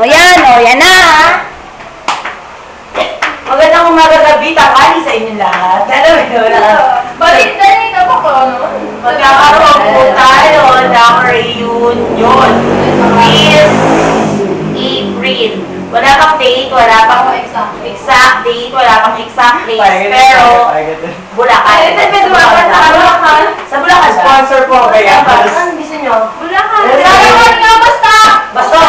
O yan na. Magandang umaga gabi, tanghali sa inyo lahat. Alam mo yun? Bakit dali na ba ko? Magkakaroon po tayo ng reunion. This April. Wala pang date, wala pang exact date, wala pang exact place. Pero, Bulacan. Sa Bulacan, Sponsor po kaya. Anong gusto nyo? Bulacan. Bulacan. Basta! Basta.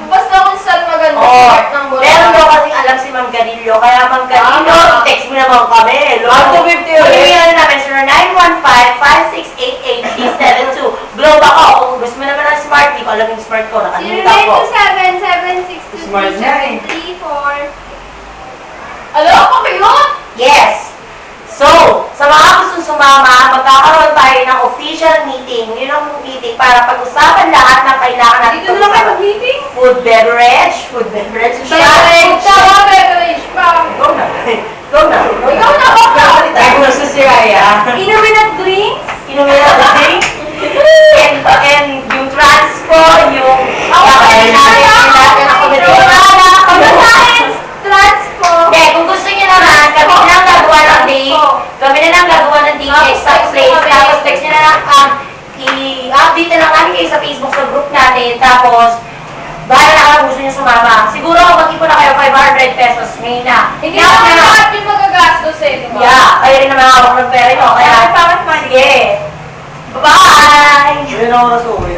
Basta kung saan maganda Oo. part ng Bulacan. Meron daw kasing alam si Ma'am Ganillo. Kaya Ma'am Ganillo, text mo naman kami. Up to 50 ulit. Pag-email namin, 0915-5688-72. Globe ako. Kung gusto mo naman ng smart, di ko alam yung smart ko. Nakalimutan ko. 0927-762-3734. Alam ko kayo? Yes! So, sa mga gustong sumama, magkakaroon tayo ng official meeting. Yun ang meeting para pag-usapan lahat ng kailangan natin Dito na lang kayo mag-meeting? Food, beverage, Beverage, challenge. beverage pa. Go na. Go na. Ikaw na ako. Ay, gusto si Raya. Inumin at drinks? Inumin na drink. And yung transpo, yung Transpo. Okay, kung gusto niyo naman, kami na lang gagawa ng date. Kami na lang gagawa ng date sa place. Tapos text niyo na lang, i-update na lang namin kayo sa Facebook sa group natin. Tapos, bahala na kung gusto niyo sumama. Siguro, mag-ipon na kayo 500 pesos. Ngayon na. Hindi naman lahat yung magagastos eh, di ba? Yeah, kayo rin naman hawak ng pera nyo. Kaya, Bakit sige. Bye-bye! Yun ang oras uwi.